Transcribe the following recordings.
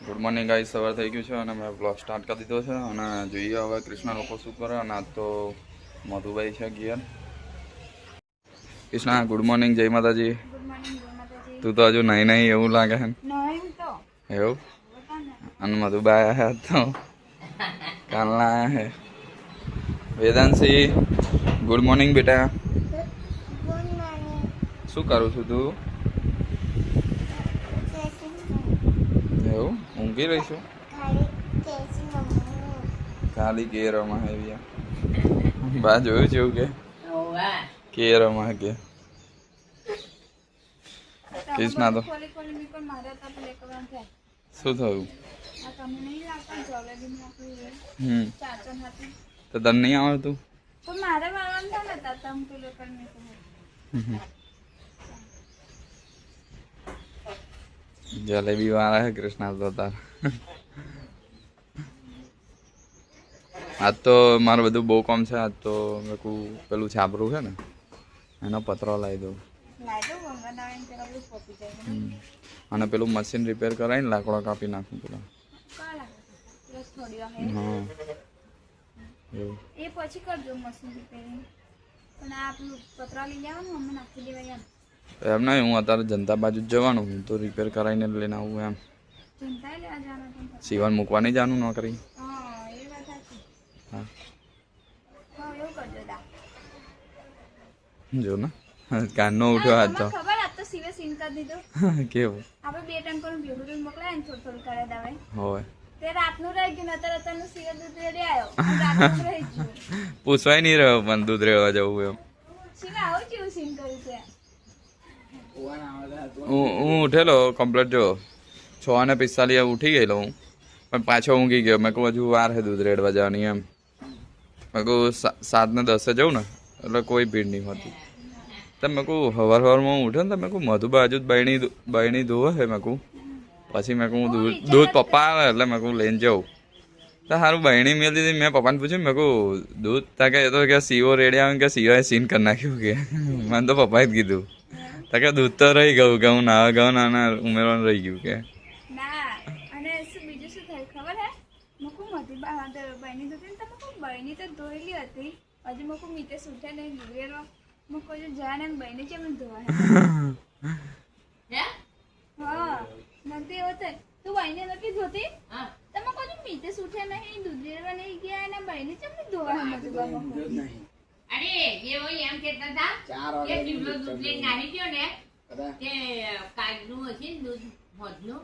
Good morning guys, સવાર થઈ ગયું છે અને મેં બ્લોગ સ્ટાર્ટ કરી દીધો છે અને જોઈએ હવે કૃષ્ણા લોકો શું કરે. અને આજ તો મધુભાઈ છે ગિયર. કૃષ્ણા ગુડ મોર્નિંગ, જય માતાજી. તું તો હજુ નહીં એવું લાગે છે એવું. અને મધુભાઈ આવ્યા તો કાલના આવ્યા છે. વેદાંશી ગુડ મોર્નિંગ બેટા. શું કરું છું તું? એવું ઊંઘી રહીશું ખાલી કેરમાં હે બા જોયું છે એવું કે કેરમાં કે કૃષ્ણા તો શું થયું? તો તને નહીં આવડતું? જલેબી વાળા હે કૃષ્ણા તો તાર. આજ તો મારું બધું બહુ કામ છે. આજ તો મેં કહું પેલું છાપરું છે ને એનો પતરો લાવી દઉં અને પેલું મશીન રિપેર કરાવીને લાકડો કાપી નાખું પેલા. હા એ પછી કરજો મશીન રિપેરિંગ. પણ આ પેલું પતરા લઈ જવાનું અમે નાખી દેવાય એમ નહીં, હું અત્યારે જનતા બાજુ જ જવાનું, હું તો રિપેર કરાવીને લઈને આવું એમ. સીવન મૂકવા નહીં જવાનું નોકરી. હા જો ને કાનનો ઉઠ્યો હાથ તો કેવું આપણે બે ટાઈમ પર ભેગું દૂધ મોકલાય ને થોડું થોડું કરે દાવે હોય તે રાતનું રહી ગયું, અત્યારનું સીવે દૂધ રેડી આવ્યો રાતનું રહી ગયું. પૂછવાય નહીં રહ્યો પણ દૂધ રહેવા જવું એમ. સીવા આવું કેવું સીન કર્યું છે. હું ઉઠેલો કમ્પ્લીટ જો 6:45 ઉઠી ગયેલો હું, પણ પાછો ઊંઘી ગયો. મેં કહું હજુ વાર છે દૂધ રેડવા જવાની એમ. મેં કહું 7:10 જવું ને એટલે કોઈ ભીડ નહીં હોતી. તો મેં કહું સવારમાં હું ઉઠ્યો ને તો મેં કહું મધુબા હજુ બહેણી ધોવે છે. મેં કહું પછી મેં કહું દૂધ પપ્પા આવે એટલે મેં કહું લઈને જાઉં. તો સારું બહેણી મેળ દીધી. મેં પપ્પાને પૂછ્યું મેં કહું દૂધ તાકે એ તો કે સીવો રેડી આવે કે સીવાએ સીન કરી નાખ્યું કે. મને તો પપ્પાએ જ કીધું તાકે દૂધ તો રહી ગયું કે હું નાવા ગયો નાના ઉમેરવાનું રહી ગયું કે. ના અને બીજું શું થયું ખબર હે? મકુ મધુબા બહેણી ધોતી ને તો બહેણી તો ધોયેલી હતી. હજી મકુ મીતે સૂઠે નહીં ગુરેરો મકો જો જાને બહેણી કેમ ધોવા હે? હા નથી હોતે તું બહેણી નથી ધોતી? હા તમે કોઈ મીતે સૂઠે નહીં દૂધ રેડવા નહીં ગયા અને બહેણી કેમ ધોવા હે મધુબા મકો? અરે એ હોય એમ કહેતા હતા કે જીવલો દૂધ લઈને આવી ગયો ને કે કાજનું હશે ને દૂધ મોજનું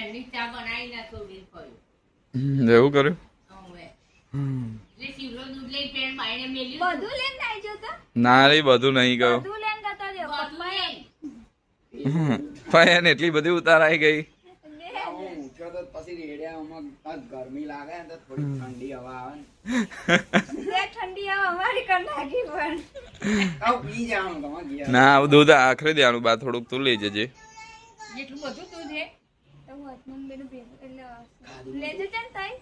એની ચા બનાવીને થોડી ખોયું એવું કર્યું? એટલે જીવલો દૂધ લઈને પેન બાઈને મેલ્યું બધું લઈને આવી જતો? ના રે બધું નહીં ગયો. બધું લઈને જતો રહ્યો પપ્પાએ. ભાઈ એને એટલી બધી ઉતારાઈ ગઈ. ગરમી લાગે ને તો થોડી ઠંડી હવા આવે ને ઠંડી હવા અમારી કર નાખી પણ પી જવાનું તમારે. ના દૂધ આખરે દેવાનું બા થોડુંક તું લઈ જજે. જેટલું બધું દૂધ હે તો વચમાં બેનું ભેગું એટલે લેજે છે ને તાઈ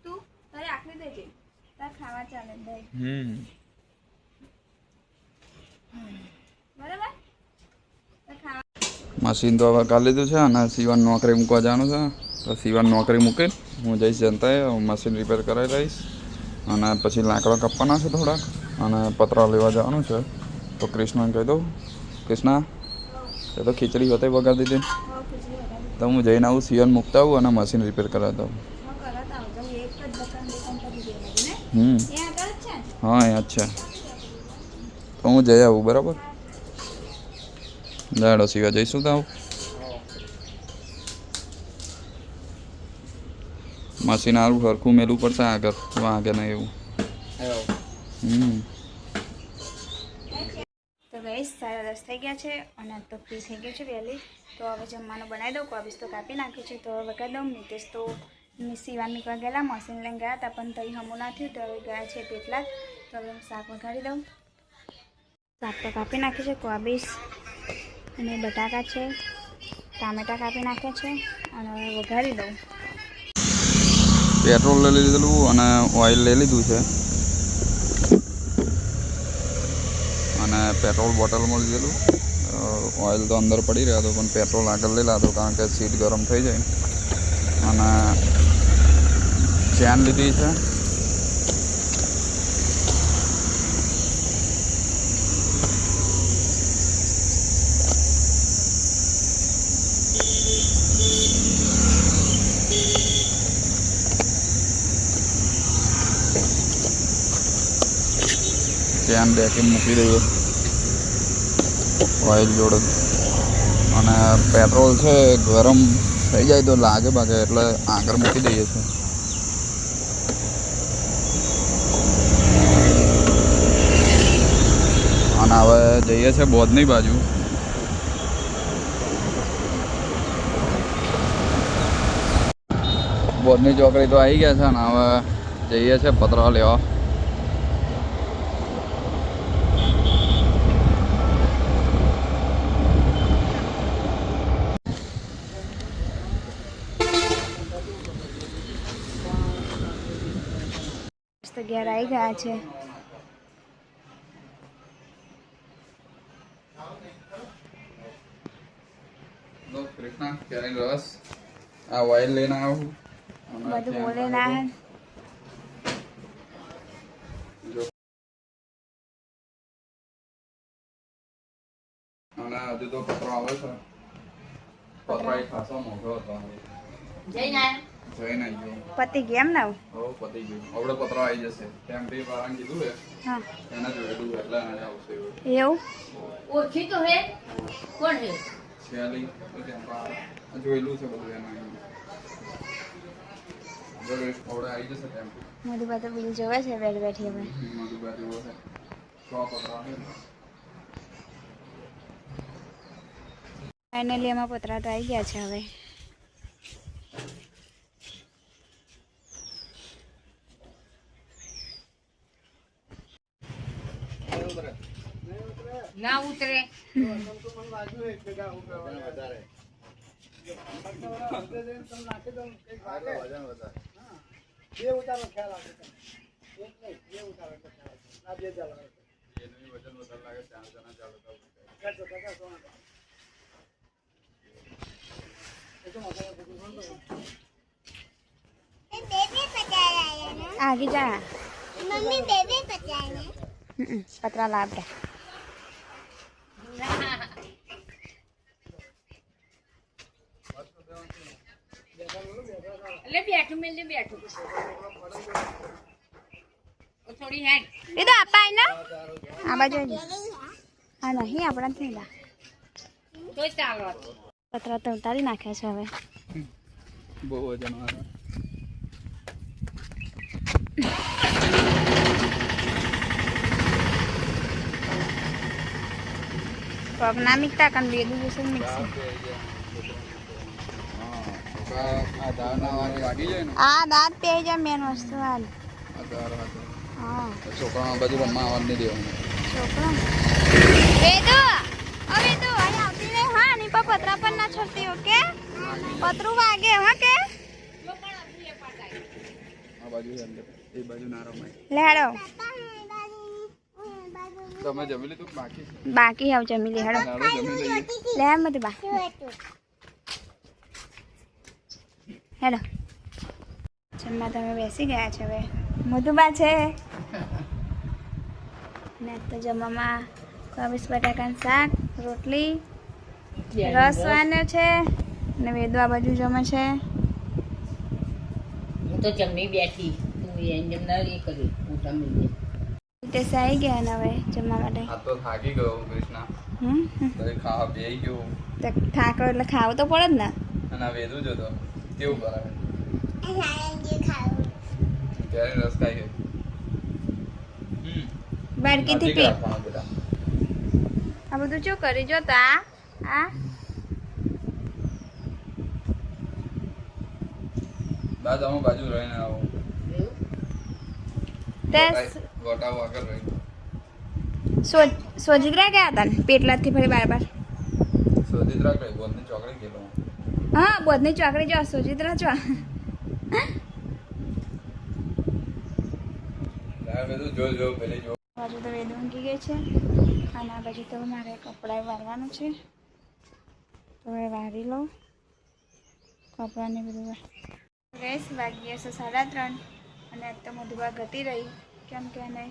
તું તારે આખરી દેજે તાર ખાવા ચાલે ભાઈ. બરાબર તાર ખાવા મશીન તો હવે કાઢી લીધું છે અને સીવન નોકરી મૂકવા જવાનું છે. તો સીવન નોકરી મૂકી હું જઈશ જનતાએ મશીન રિપેર કરાવી લઈશ અને પછી લાકડા કાપવાના છે થોડાક અને પતરા લેવા જવાનું છે. તો કૃષ્ણને કહી દઉં કૃષ્ણા એ તો ખીચડી હોતે વગાડી દીધી તો હું જઈને આવું સીવન મૂકતા આવું અને મશીન રિપેર કરાવી દઉં. હા અહીંયા જ છે તો હું જઈ આવું બરાબર. જાડો સીવા જઈશું તો આવું મશીન આવું સરખું મેલું પડશે આગળ વાગે નહીં એવું. તો ગાઈસ 10:30 થઈ ગયા છે અને તો ફ્રી થઈ ગયું છે વહેલી. તો હવે જમવાનું બનાવી દઉં. કોબીજ તો કાપી નાખ્યું છે તો હવે વગાડી દઉં. નિતેશ તો સીવા નીકળવા ગયેલા મશીન લઈને ગયા હતા પણ તઈ હમું ના થયું તો હવે ગયા છે પેટલા. તો હવે શાક વઘારી દઉં. શાક તો કાપી નાખ્યું છે કોબીજ અને બટાકા છે, ટામેટા કાપી નાખ્યા છે અને હવે વઘારી દઉં. પેટ્રોલ લઈ લીધેલું અને ઓઇલ લઈ લીધું છે અને પેટ્રોલ બોટલમાં લીધેલું. ઓઇલ તો અંદર પડી રહ્યા હતો પણ પેટ્રોલ આગળ લઈ લાદો કારણ કે સીટ ગરમ થઈ જાય અને ચેન લીધી છે. ચેન ડેકી મૂકી દઈએ ઓઇલ જોડે. અને પેટ્રોલ છે ગરમ થઈ જાય તો લાગે બાગે એટલે આગળ મૂકી દઈએ છીએ. અને હવે જઈએ છીએ બોધની બાજુ. બોધની ચોકડી તો આવી ગયા છે ને હવે જઈએ છીએ પતરા લેવા. તો ઘેર આવી ગયા છે. કૃષ્ણ કેરીનો રસ આ ઓઇલ લઈને આવું બધું બોલે ના. અને હજુ તો પતરો આવે છે. પતરો એ ખાસો મોટો હતો. જઈને જઈને આવી ગયો. પતિ કેમ ના હવે પતી ગયું. હવે પતરો આવી જશે. ટેમ્પી વાળાને કીધું છે હા એના જોડેલું એટલે એને આવશે એવું. એવું ઓળખી તો હે કોણ હે શેલી તો ટેમ્પા જોયેલું છે બધું એમાં. હવે આવી જશે ટેમ્પી. મોદી પાસે બિલ જોવે છે બેઠ બેઠી હવે. મધુબાઈ જેવો છે 100 પતરા છે. ફાઇનલી એમાં પતરા તો આવી ગયા છે હવે. ના ઉતરે आगे जा मम्मी बेबी पचाए पतरा लाभ रहा. એટલે બેઠું મિલ દે બેઠું થોડી હેડ ये तो आपा है ना आ बाजू हाँ नहीं अपना थी ला તો ચાલો पतरा तो उतारी नाख्या છે હવે. બહુ વજન વાળા. तो अब ना मिक्ता कन बेदू जैसे मिक्स આ દાળના વારે લાગી જાય ને आ दांत पे जा मेन वस्तु हाल આ દાળ હાથે हां છોકરાઓ બાજુ રમવા આવવા નહીં દેવાનું. छोकरा बेदू अबे तो आई आती रे हां नहीं पर पतरा पर ना छोड़ती ओके पतरू वागे हां के આ બાજુ અંદર એ બાજુ ના રમાય. लेड़ो તમે જમી લીધું કે બાકી છે? बाकी है जमी ले हेड़ो લાડો જમી લઈએ. ले मत बा हेड़ो જમવા તમે બેસી ગયા છે હવે. મધુબા છે ને તો જમવામાં કોબીજ બટાકાનું શાક રોટલી રસ વાને છે ને વેદુ આ બાજુ જમે છે. હું તો જમણી બેઠી તું એમ જેમ ના એ કર્યું મોટા મિલ તે સાઈ ગયા ને હવે જમવા માટે. આ તો થાકી ગયો કૃષ્ણા. તો એ ખાવા બેહી ગયો તો થાકો એટલે ખાવું તો પડે જ ને. અને આ વેધું જો તો કેવું કરાવે. ये खाओ ત્યારે રસ ખાઈ ગયો. બાળકીથી નજીક પી રાખવાનો બેટા. આ બધું શું કરી જો તા આ બાજુ રહીને આવો. તે ગોટાઓ આગળ રહી. સોજિત્રા ગયા હતા ને પેટલાથી ફરી બાર સોજિત્રા કઈ બોલની ચોકડી ગયેલો. હા બોધની ચોકડી જો સોજિત્રા જો બધું જો પેલી જો. બાજુ તો વેદ ઊંઘી ગઈ છે અને આ બાજુ તો મારે કપડાં વારવાનું છે તો હવે વારી લઉં કપડાને બધું ગેસ વાગી છે 3:30 અને આજ તો મધુબા ઘટી રહી કેમ કે એને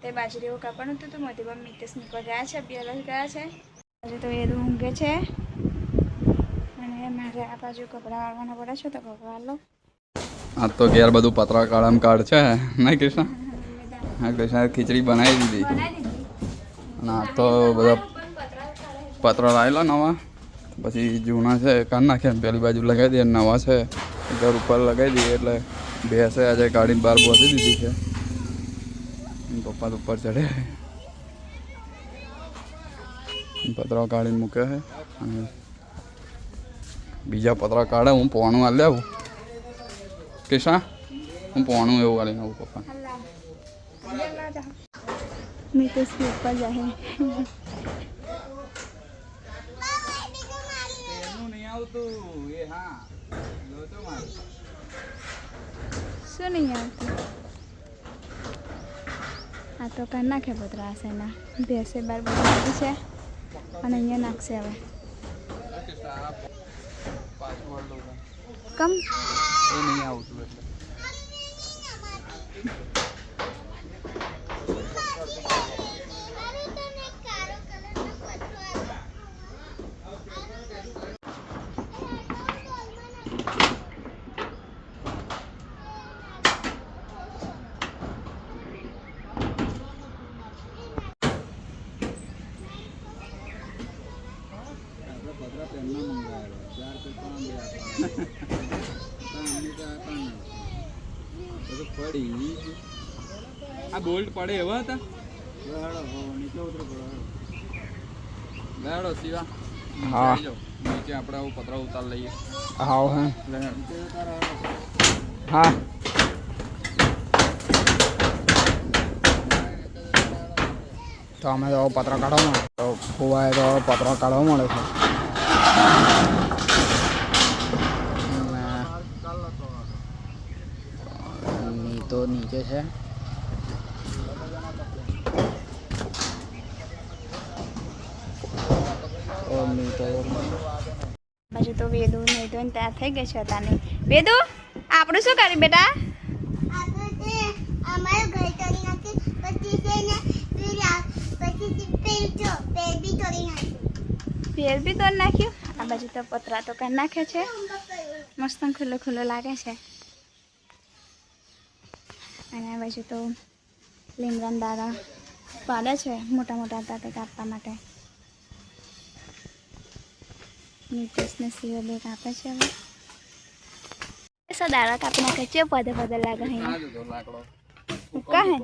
તે બાજરીઓ કાપવાનું હતું તો મધુબા મિતેશ નીકળ ગયા છે અભ્યાસ ગયા છે હજુ તો એ ઊંઘે છે અને મારે આ બાજુ કપડાં વાળવાના પડે છે તો કપડાં વાળ લો આ તો ઘેર બધું પતરા કાળામાં કાઢ છે નહીં કૃષ્ણ? હા કૃષ્ણ ખીચડી બનાવી દીધી અને આ તો બધા પતરા લાવેલા નવા પછી જૂના છે કાઢી નાખ્યા પેલી બાજુ લગાવી દઈએ નવા છે ઘર ઉપર લગાવી દઈએ એટલે ભેંસે આજે કાઢીને બહાર બોધી દીધી છે પપ્પા તો ઉપર ચડે પતરા કાઢીને મૂકે છે અને બીજા પતરા કાઢે હું પોણું હાલ આવું કૃષ્ણ હું પોણું એવું વાળીને આવું પપ્પા મિતેશ के ऊपर जाए શું નહીં આવતું આ તો કાઢ નાખે પતરા હશે એના ભેંસે બાર બોલાવી છે અને અહીંયા નાખશે હવે કમ એ નહીં આવતું એટલે આ બોલ્ટ પડે એવા હતા લેડો શિવા હા નીચે આપણે આવું પતરા ઉતાર લઈએ હા હા તો અમે તો પતરા કાઢવા મળે તો ફુવાએ તો પતરા કાઢવા મળે છે તો નીચે છે બાજુ તો વેદુ નહીં તો તૈયાર થઈ ગઈ છે તાને વેદુ આપણું શું કર્યું બેટા અમારું ઘર તોડી નાખી પછી છે ને પછી પેલ બી તોડી નાખ્યું પેર બી તોડ નાખ્યું આ બાજુ તો પતરા તો કાઢી નાખે છે મસ્ત ખુલ્લો ખુલ્લો લાગે છે અને આ બાજુ તો લીમડાના દાણા પાડે છે મોટા મોટા હતા તે કાપવા માટે મિતેશને સીઓ બે કાપે છે હવે દાડા કાપી નાખે છે પદે પદે લાગે અહીંયા કા હે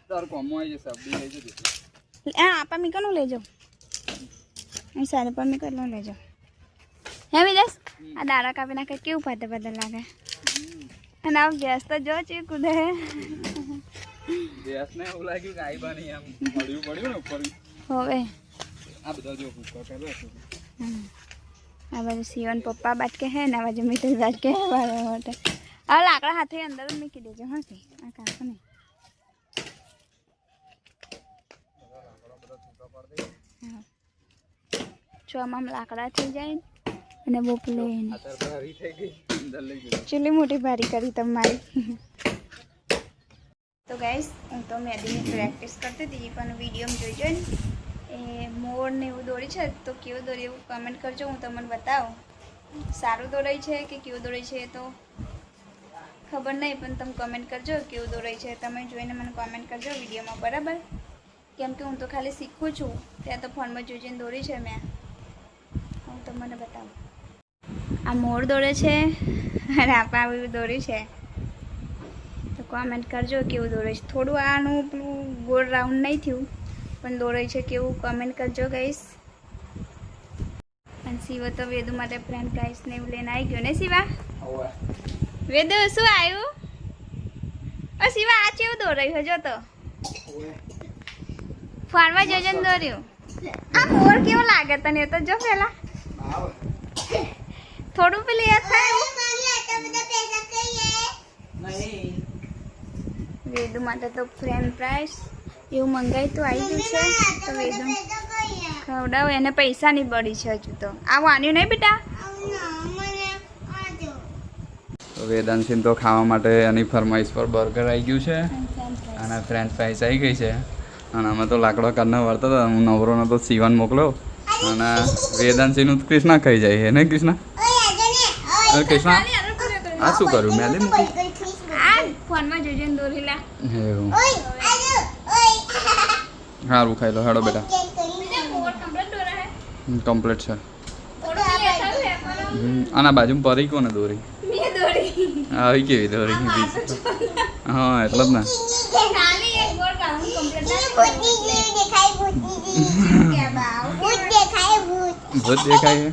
તાર કોમો આવી જશે અબડી લઈ જજો હા આપા મીકનું લઈ જાઓ અહીં સારે પર મીકનું લઈ જાઓ હે મિતેશ આ દાડા કાપી નાખે કેવું પદે પદે લાગે અને આ ગેસ તો જો છે કુદે ગેસ ને એવું લાગ્યું કે આઈ બાની આમ પડ્યું ને ઉપર હવે આ બધા જો કુકર કરે છે આ બાજુ શિવન પપ્પા બાટકે હે ને આ બાજુ મિતેશ બાટકે હે મારા માટે આ લાકડા હાથે અંદર જ મૂકી દેજો હા કે આ કાકો નહીં ચોમામ લાકડા થઈ જાય અને બોપ લઈને ભારી થઈ ગઈ અંદર લઈ ગઈ ચેટલી મોટી ભારી કરી તમારી તો ગાઈસ હું તો મહેંદીની પ્રેક્ટિસ કરતી હતી પણ વિડીયોમાં જોઈજો ને એ મોર ને એવું દોરી છે તો કેવું દોરી એવું કમેન્ટ કરજો હું તમને બતાવું સારું દોરાય છે કે કેવું દોરાય છે તો ખબર નહીં પણ તમે કમેન્ટ કરજો કેવું દોરાય છે તમે જોઈને મને કમેન્ટ કરજો વિડીયોમાં બરાબર કેમ કે હું તો ખાલી શીખું છું ત્યાં તો ફોનમાં જોઈને દોરી છે મેં હું તમને બતાવું આ મોર દોરે છે અને આપા એવું દોર્યું છે તો કોમેન્ટ કરજો કેવું દોરે છે થોડું આનું પેલું ગોળ રાઉન્ડ નહીં થયું પણ દોરે છે કેવું કમેન્ટ કરજો ગાઈસ અને શિવ તો વેદુ માટે ફ્રેન્ડ પ્રાઇસ ને એવું લઈને આવી ગયો ને શિવા વેદુ શું આવ્યું ઓ શિવા આ કેવું દોરાયું હજો તો ફોનમાં જોજે ને દોર્યું આ મોર કેવો લાગે તને તો જો પેલા થોડું પેલી યાદ થાય વેદુ માટે તો ફ્રેન્ડ પ્રાઇસ એવું મંગાવી તો આવી ગયું છે તો વેદુ ખવડાવો એને પૈસા નહીં બળી છે હજુ તો આવું આન્યું નહીં બેટા તો વેદાંશીને તો ખાવા માટે એની ફરમાઈશ પર બર્ગર આવી ગયું છે અને ફ્રેન્ચ ફ્રાઈસ આવી ગઈ છે અને અમે તો લાકડો કાઢના વળતા હતા. હું નવરોનો તો સીવન મોકલ્યો અને વેદાંશીનું તો કૃષ્ણા ખાઈ જાય છે ને કૃષ્ણા? ઓય આજે ને ઓય કૃષ્ણા આ શું કર્યું મેં મૂકી આ ફોનમાં જોજે ને દોરેલા એવું ઓય આજે ઓય સારું ખાઈ લો હેડો બેટા. ચેક કરી બીજા બોર કમ્પ્લીટ દોરા હે કમ્પ્લીટ છે. થોડું એ થયું હે પણ આના બાજુમાં પરી કોને દોરી? મેં દોરી આવી કેવી દોરી? હા એટલે જ ને. ખાલી એક બોર કામ કમ્પ્લીટ ના ભૂતની જેવી દેખાય ભૂતની કે બાવ ભૂત દેખાય ભૂત ભૂત દેખાય છે?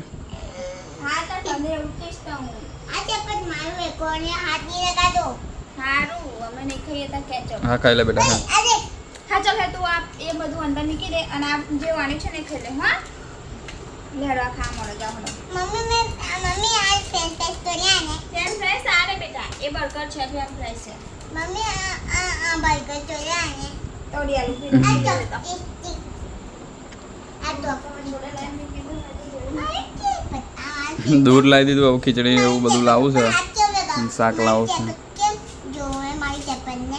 હા તો તમે એવું કહીશ તો હું આ ચપટ મારું એક કોને હાથ ની લગાડો સારું અમે નહીં ખાઈએ તો કેચઅપ હા ખાઈ લે બેટા હા. અરે હા ચાલ હે તું આ એ બધું અંદર મૂકી દે અને આ જે વાણી છે ને એ ખાઈ લે હા લેડવા ખા મળો જાઓ હલો મમ્મી આ ફ્રેન્ચ ફ્રાઈસ તો લ્યા ને ફ્રેન્ચ ફ્રાઈસ સારે બેટા એ બર્ગર છે ફ્રેન્ચ ફ્રાઈસ છે મમ્મી આ બર્ગર તો લ્યા ને તોડી આલુ આ પી તો લે તો આ તો જોડે લઈને મૂકી દઉં દૂધ લાવી દીધું હવે ખીચડી એવું બધું લાવવું છે. શાક લાવું છે. જો મારી ચપ્પલ ને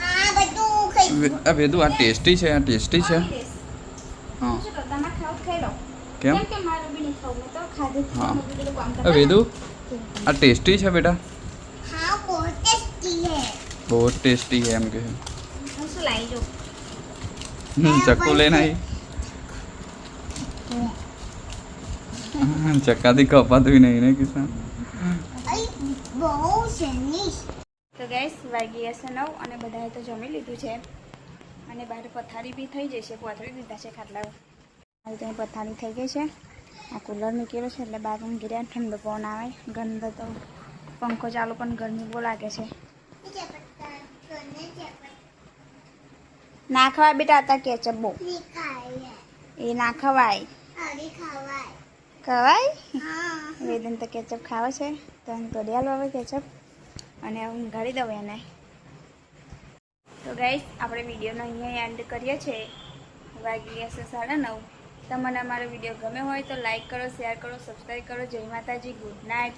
આ બધું ખાઈ આ વેદુ આ ટેસ્ટી છે આ ટેસ્ટી છે. હા શું કરતા ના ખાવ ખાઈ લો કેમ? કે મારું બી નહીં ખાવું મેં તો ખાધું જ હા. મેં કીધું કામ આ કરતા વેદુ આ ટેસ્ટી છે બેટા? हाँ बहुत टेस्टी है બહુ ટેસ્ટી છે એમ કે હું શું લાવી જો ચક્કુ લઈને આવી ચક્કાથી કપાતું નહીં ને કિસ્સા. अरे बहुत सनीस તો ગેસ વાગી હશે 9 અને બધાએ તો જમી લીધું છે અને બહાર પથારી બી થઈ જશે પથારી દીધા છે ખાટલા હવે ત્યાં પથારી થઈ ગઈ છે આ કુલર મૂકેલો છે એટલે બહાર ઊંઘી રહ્યા ઠંડો પવન આવે ગંધ તો પંખો ચાલુ પણ ગરમી બહુ લાગે છે ના ખવાય બેટા आता કેચઅપ બહુ એ ના ખવાય अरे खावाय ખવાય हाँ વેદન તો કેચઅપ ખાવે છે તો એમ કરી આલો હવે કેચઅપ અને હવે ઊંઘાડી દઉં એને તો ગાઈસ આપણે વિડીયોનો અહીંયા એન્ડ કરીએ છીએ વાગી હશે 9:30 તમને અમારો વિડીયો ગમે હોય તો લાઈક કરો શેર કરો સબસ્ક્રાઈબ કરો જય માતાજી ગુડ નાઇટ